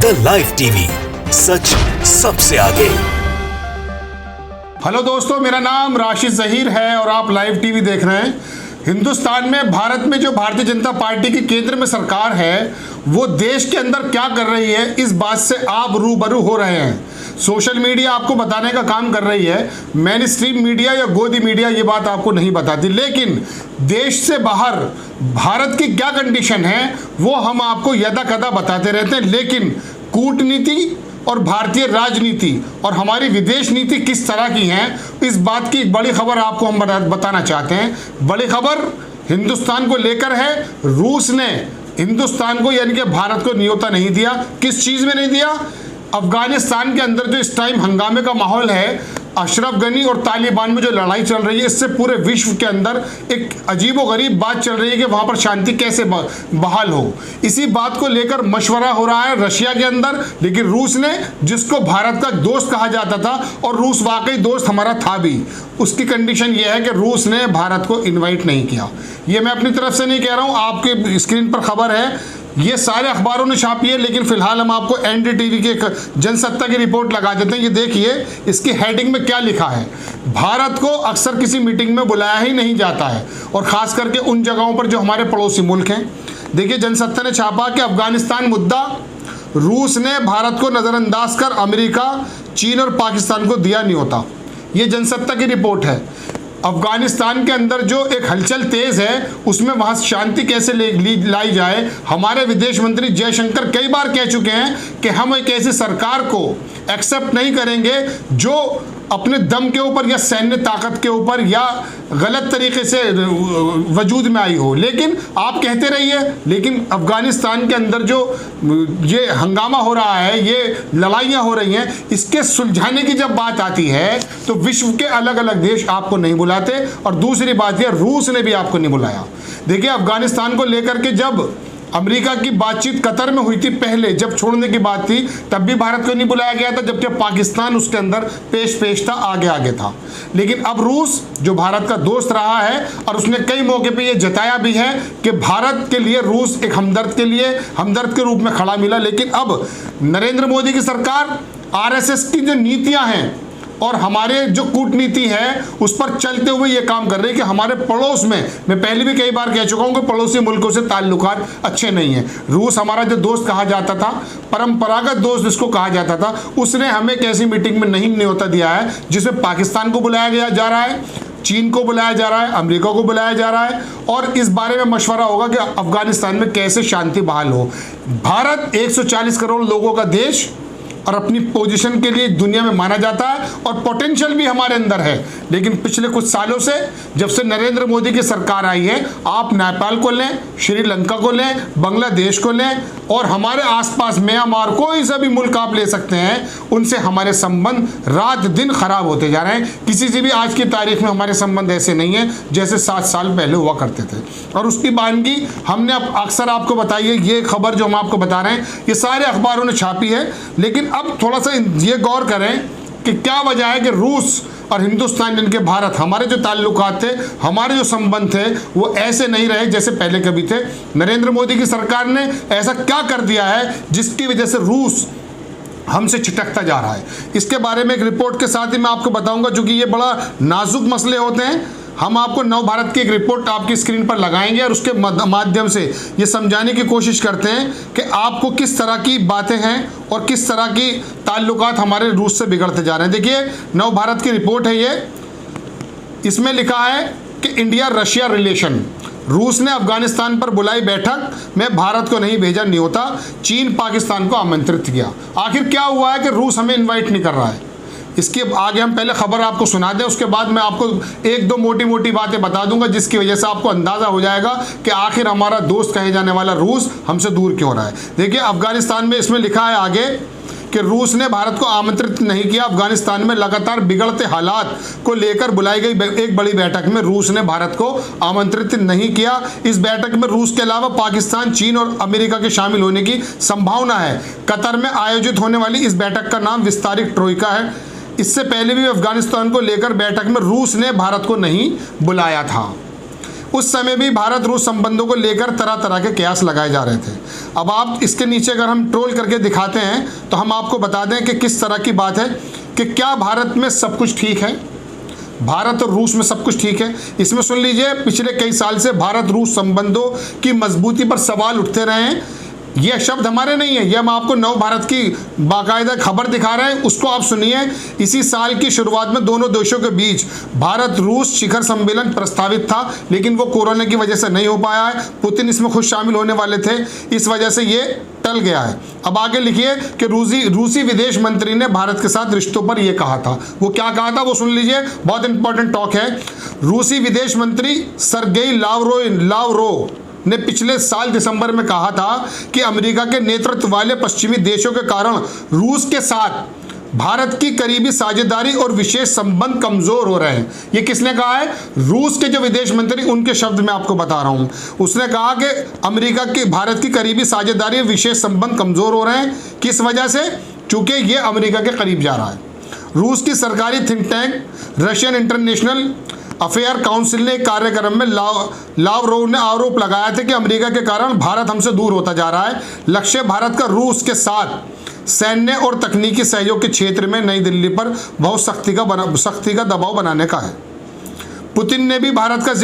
The live TV, सच सबसे आगे। Hello दोस्तों, मेरा नाम राशिद जहीर है और आप लाइव टीवी देख रहे हैं। हिंदुस्तान में, भारत में जो भारतीय जनता पार्टी की केंद्र में सरकार है, वो देश के अंदर क्या कर रही है, इस बात से आप रूबरू हो रहे हैं। सोशल मीडिया आपको बताने का काम कर रही है, मेन स्ट्रीम मीडिया या गोदी मीडिया ये बात आपको नहीं बताती। लेकिन देश से बाहर भारत की क्या कंडीशन है वो हम आपको यदा-कदा बताते रहते हैं। लेकिन कूटनीति और भारतीय राजनीति और हमारी विदेश नीति किस तरह की है, इस बात की एक बड़ी खबर आपको हम बताना चाहते हैं। बड़ी खबर हिंदुस्तान को लेकर है। रूस ने हिंदुस्तान को यानी कि भारत को न्योता नहीं दिया। किस चीज़ में नहीं दिया? अफगानिस्तान के अंदर जो इस टाइम हंगामे का माहौल है, अशरफ गनी और तालिबान में जो लड़ाई चल रही है, इससे पूरे विश्व के अंदर एक अजीबोगरीब बात चल रही है कि वहाँ पर शांति कैसे बहाल हो। इसी बात को लेकर मशवरा हो रहा है रशिया के अंदर। लेकिन रूस ने, जिसको भारत का दोस्त कहा जाता था, और रूस वाकई दोस्त हमारा था भी, उसकी कंडीशन ये है कि रूस ने भारत को इन्वाइट नहीं किया। ये मैं अपनी तरफ से नहीं कह रहा हूँ, आपके स्क्रीन पर खबर है, ये सारे अखबारों ने छापी है। लेकिन फिलहाल हम आपको एनडीटीवी की एक जनसत्ता की रिपोर्ट लगा देते हैं। ये देखिए इसकी हेडिंग में क्या लिखा है। भारत को अक्सर किसी मीटिंग में बुलाया ही नहीं जाता है, और ख़ास करके उन जगहों पर जो हमारे पड़ोसी मुल्क हैं। देखिए जनसत्ता ने छापा कि अफगानिस्तान मुद्दा, रूस ने भारत को नज़रअंदाज कर अमेरिका, चीन और पाकिस्तान को दिया न्योता। ये जनसत्ता की रिपोर्ट है। अफगानिस्तान के अंदर जो एक हलचल तेज है, उसमें वहाँ शांति कैसे लाई जाए, हमारे विदेश मंत्री जयशंकर कई बार कह चुके हैं कि हम एक ऐसी सरकार को एक्सेप्ट नहीं करेंगे जो अपने दम के ऊपर या सैन्य ताकत के ऊपर या गलत तरीके से वजूद में आई हो। लेकिन आप कहते रहिए, लेकिन अफगानिस्तान के अंदर जो ये हंगामा हो रहा है, ये लड़ाइयाँ हो रही हैं, इसके सुलझाने की जब बात आती है तो विश्व के अलग अलग देश आपको नहीं बुलाते। और दूसरी बात यह, रूस ने भी आपको नहीं बुलाया। देखिए अफगानिस्तान को लेकर के जब अमेरिका की बातचीत कतर में हुई थी, पहले जब छोड़ने की बात थी, तब भी भारत को नहीं बुलाया गया था, जबकि पाकिस्तान उसके अंदर पेश था, आगे था। लेकिन अब रूस जो भारत का दोस्त रहा है, और उसने कई मौके पे ये जताया भी है कि भारत के लिए रूस एक हमदर्द के रूप में खड़ा मिला। लेकिन अब नरेंद्र मोदी की सरकार, आरएसएस की जो नीतियां हैं और हमारे जो कूटनीति है, उस पर चलते हुए ये काम कर रहे हैं कि हमारे पड़ोस में, मैं पहले भी कई बार कह चुका हूँ कि पड़ोसी मुल्कों से ताल्लुकात अच्छे नहीं हैं। रूस हमारा जो दोस्त कहा जाता था, परंपरागत दोस्त जिसको कहा जाता था, उसने हमें एक ऐसी मीटिंग में नहीं न्योता दिया है जिसमें पाकिस्तान को बुलाया जा रहा है, चीन को बुलाया जा रहा है, अमेरिका को बुलाया जा रहा है, और इस बारे में मशवरा होगा कि अफगानिस्तान में कैसे शांति बहाल हो। भारत 140 करोड़ लोगों का देश और अपनी पोजीशन के लिए दुनिया में माना जाता है, और पोटेंशियल भी हमारे अंदर है। लेकिन पिछले कुछ सालों से, जब से नरेंद्र मोदी की सरकार आई है, आप नेपाल को लें, श्रीलंका को लें, बांग्लादेश को लें, और हमारे आसपास म्यांमार, कोई सा भी मुल्क आप ले सकते हैं, उनसे हमारे संबंध रात दिन खराब होते जा रहे हैं। किसी से भी आज की तारीख में हमारे संबंध ऐसे नहीं है जैसे 7 साल पहले हुआ करते थे। और उसकी बानगी हमने अक्सर आपको बताई है। ये खबर जो हम आपको बता रहे हैं, ये सारे अखबारों ने छापी है। लेकिन अब थोड़ा सा ये गौर करें कि क्या वजह है कि रूस और हिंदुस्तान, जिनके भारत, हमारे जो ताल्लुकात थे, हमारे जो संबंध थे, वो ऐसे नहीं रहे जैसे पहले कभी थे। नरेंद्र मोदी की सरकार ने ऐसा क्या कर दिया है जिसकी वजह से रूस हमसे छिटकता जा रहा है? इसके बारे में एक रिपोर्ट के साथ ही मैं आपको बताऊंगा, क्योंकि ये बड़ा नाजुक मसले होते हैं। हम आपको नव भारत की एक रिपोर्ट आपकी स्क्रीन पर लगाएंगे और उसके माध्यम से ये समझाने की कोशिश करते हैं कि आपको किस तरह की बातें हैं और किस तरह की ताल्लुकात हमारे रूस से बिगड़ते जा रहे हैं। देखिए नव भारत की रिपोर्ट है ये, इसमें लिखा है कि इंडिया रशिया रिलेशन, रूस ने अफगानिस्तान पर बुलाई बैठक में भारत को नहीं भेजा न्योता, चीन पाकिस्तान को आमंत्रित किया। आखिर क्या हुआ है कि रूस हमें इन्वाइट नहीं कर रहा है? इसके आगे हम पहले खबर आपको सुना दें, उसके बाद मैं आपको एक दो मोटी बातें बता दूंगा, जिसकी वजह से आपको अंदाज़ा हो जाएगा कि आखिर हमारा दोस्त कहे जाने वाला रूस हमसे दूर क्यों रहा है। देखिए अफगानिस्तान में इसमें लिखा है आगे कि रूस ने भारत को आमंत्रित नहीं किया। अफगानिस्तान में लगातार बिगड़ते हालात को लेकर बुलाई गई एक बड़ी बैठक में रूस ने भारत को आमंत्रित नहीं किया। इस बैठक में रूस के अलावा पाकिस्तान, चीन और अमेरिका के शामिल होने की संभावना है। कतर में आयोजित होने वाली इस बैठक का नाम विस्तारित ट्रोइका है। इससे पहले भी अफगानिस्तान को लेकर बैठक में रूस ने भारत को नहीं बुलाया था। उस समय भी भारत रूस संबंधों को लेकर तरह तरह के कयास लगाए जा रहे थे। अब आप इसके नीचे अगर हम ट्रोल करके दिखाते हैं तो हम आपको बता दें कि किस तरह की बात है कि क्या भारत में सब कुछ ठीक है, भारत और रूस में सब कुछ ठीक है। इसमें सुन लीजिए, पिछले कई साल से भारत रूस संबंधों की मजबूती पर सवाल उठते रहे हैं। ये शब्द हमारे नहीं है, ये हम आपको नव भारत की बाकायदा खबर दिखा रहे हैं, उसको आप सुनिए। इसी साल की शुरुआत में दोनों देशों के बीच भारत रूस शिखर सम्मेलन प्रस्तावित था, लेकिन वो कोरोना की वजह से नहीं हो पाया है। पुतिन इसमें खुद शामिल होने वाले थे, इस वजह से ये टल गया है। अब आगे लिखिए कि रूसी विदेश मंत्री ने भारत के साथ रिश्तों पर यह कहा था। वो क्या कहा था वो सुन लीजिए, बहुत इंपॉर्टेंट टॉक है। रूसी विदेश मंत्री सर्गेई लावरोव ने पिछले साल दिसंबर में कहा था कि अमेरिका के नेतृत्व वाले पश्चिमी देशों के कारण रूस के साथ भारत की करीबी साझेदारी और विशेष संबंध कमजोर हो रहे हैं। ये किसने कहा है? रूस के जो विदेश मंत्री, उनके शब्द मैं आपको बता रहा हूं। उसने कहा कि अमेरिका की भारत की करीबी साझेदारी और विशेष संबंध कमजोर हो रहे हैं। किस वजह से? चूंकि ये अमेरिका के करीब जा रहा है। रूस की सरकारी think tank Russian international affair council ने एक कार्यक्रम में लावरोव ने आरोप लगाया था कि अमेरिका के कारण भारत हमसे दूर होता जा रहा है। लक्ष्य भारत का रूस के साथ सैन्य और तकनीकी सहयोग के क्षेत्र में नई दिल्ली पर बहुत सख्ती का दबाव बनाने का है। पुतिन ने भी भारत का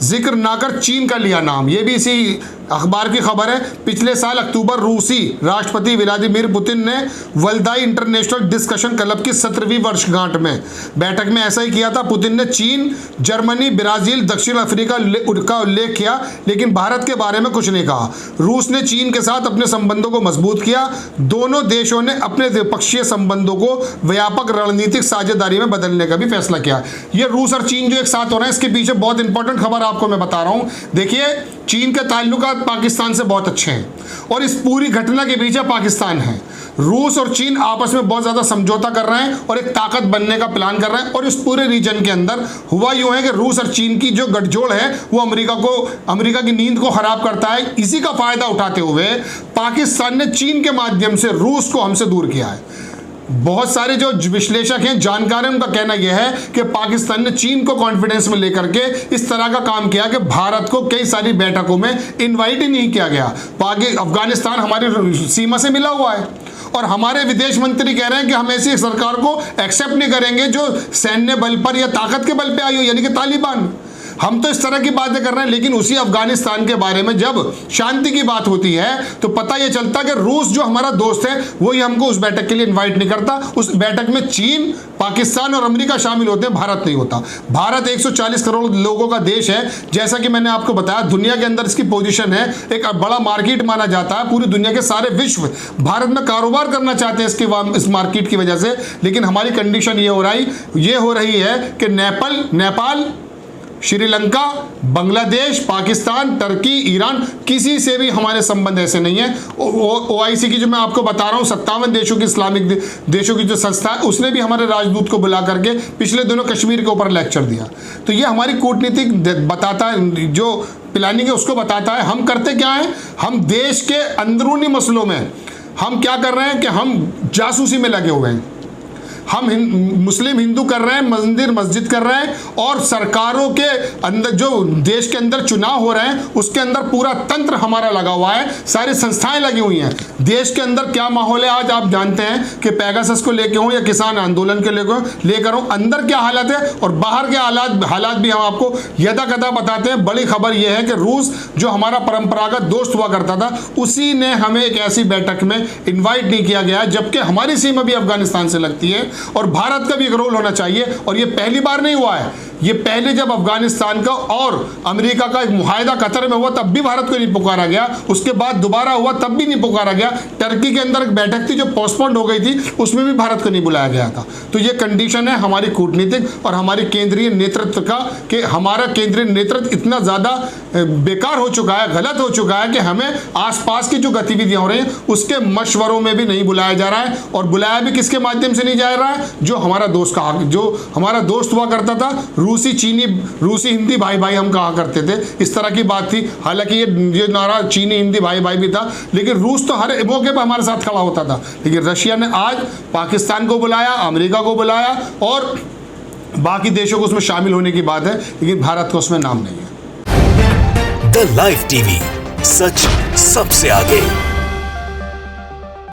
जिक्र ना कर चीन का लिया नाम। ये भी इसी अखबार की खबर है। पिछले साल अक्टूबर रूसी राष्ट्रपति व्लादिमीर पुतिन ने वल्दाई इंटरनेशनल डिस्कशन क्लब की 17वीं वर्षगांठ में बैठक में ऐसा ही किया था। पुतिन ने चीन, जर्मनी, ब्राजील, दक्षिण अफ्रीका का उल्लेख किया, लेकिन भारत के बारे में कुछ नहीं कहा। रूस ने चीन के साथ अपने संबंधों को मजबूत किया। दोनों देशों ने अपने द्विपक्षीय संबंधों को व्यापक रणनीतिक साझेदारी में बदलने का भी फैसला किया। ये रूस और चीन जो एक साथ हो रहे हैं, इसके पीछे बहुत इंपॉर्टेंट खबर आपको मैं बता रहा हूं। देखिए, चीन के ताल्लुकात पाकिस्तान से बहुत अच्छे हैं और इस पूरी घटना के पीछे पाकिस्तान है। रूस और चीन आपस में बहुत ज़्यादा समझौता कर रहे हैं और एक ताकत बनने का प्लान कर रहे हैं। और इस पूरे रीजन के अंदर हुआ यूं है कि रूस और चीन की जो गठजोड़ है वो अमेरिका की नींद को खराब करता है। इसी का फायदा उठाते हुए पाकिस्तान ने चीन के माध्यम से रूस को हमसे दूर किया है। बहुत सारे जो विश्लेषक हैं, जानकार हैं, उनका कहना यह है कि पाकिस्तान ने चीन को कॉन्फिडेंस में लेकर के इस तरह का काम किया कि भारत को कई सारी बैठकों में इनवाइट ही नहीं किया गया। अफगानिस्तान हमारी सीमा से मिला हुआ है और हमारे विदेश मंत्री कह रहे हैं कि हम ऐसी सरकार को एक्सेप्ट नहीं करेंगे जो सैन्य बल पर या ताकत के बल पर आई हो, यानी कि तालिबान। हम तो इस तरह की बातें कर रहे हैं, लेकिन उसी अफगानिस्तान के बारे में जब शांति की बात होती है तो पता यह चलता कि रूस जो हमारा दोस्त है वो ही हमको उस बैठक के लिए इनवाइट नहीं करता। उस बैठक में चीन, पाकिस्तान और अमेरिका शामिल होते हैं, भारत नहीं होता। भारत 140 करोड़ लोगों का देश है। जैसा कि मैंने आपको बताया, दुनिया के अंदर इसकी पोजीशन है, एक बड़ा मार्केट माना जाता है। पूरी दुनिया के सारे विश्व भारत में कारोबार करना चाहते हैं इस मार्केट की वजह से। लेकिन हमारी कंडीशन ये हो रही है कि नेपाल, श्रीलंका, बांग्लादेश, पाकिस्तान, टर्की, ईरान, किसी से भी हमारे संबंध ऐसे नहीं है। OIC की जो मैं आपको बता रहा हूँ 57 देशों की इस्लामिक देशों की जो संस्था है, उसने भी हमारे राजदूत को बुला करके पिछले दिनों कश्मीर के ऊपर लेक्चर दिया। तो ये हमारी कूटनीतिक बताता है, जो प्लानिंग है उसको बताता है। हम करते क्या है, हम देश के अंदरूनी मसलों में हम क्या कर रहे हैं कि हम जासूसी में लगे हुए हैं। हम मुस्लिम हिंदू कर रहे हैं, मंदिर मस्जिद कर रहे हैं, और सरकारों के अंदर जो देश के अंदर चुनाव हो रहे हैं उसके अंदर पूरा तंत्र हमारा लगा हुआ है, सारी संस्थाएं लगी हुई हैं। देश के अंदर क्या माहौल है आज आप जानते हैं कि पेगासस को लेकर हो या किसान आंदोलन के लेकर हो, अंदर क्या हालत है और बाहर के हालात भी हम आपको यदाकदा बताते हैं। बड़ी खबर यह है कि रूस जो हमारा परंपरागत दोस्त हुआ करता था, उसी ने हमें एक ऐसी बैठक में इन्वाइट नहीं किया गया, जबकि हमारी सीमा भी अफगानिस्तान से लगती है और भारत का भी एक रोल होना चाहिए। और ये पहली बार नहीं हुआ है, ये पहले जब अफगानिस्तान का और अमेरिका का एक मुआहदा कतर में हुआ तब भी भारत को नहीं पुकारा गया, उसके बाद दोबारा हुआ तब भी नहीं पुकारा गया। टर्की के अंदर एक बैठक थी जो पोस्टपोन्ड हो गई थी, उसमें भी भारत को नहीं बुलाया गया था। तो ये कंडीशन है हमारी कूटनीतिक और हमारी केंद्रीय नेतृत्व का कि हमारा केंद्रीय नेतृत्व इतना ज़्यादा बेकार हो चुका है, गलत हो चुका है कि हमें आसपास की जो गतिविधियां हो रही हैं उसके मशवरों में भी नहीं बुलाया जा रहा है। और बुलाया भी किसके माध्यम से नहीं जा रहा है, जो हमारा दोस्त हुआ करता था, रूसी हिंदी भाई भाई हम कहा करते थे, इस तरह की बात थी। हालांकि ये नारा चीनी हिंदी भाई भाई भी था, लेकिन रूस तो हर मौके पर हमारे साथ खड़ा होता था। लेकिन रशिया ने आज पाकिस्तान को बुलाया, अमेरिका को बुलाया और बाकी देशों को उसमें शामिल होने की बात है, लेकिन भारत का उसमें नाम नहीं है। द लाइव टीवी, सच सबसे आगे।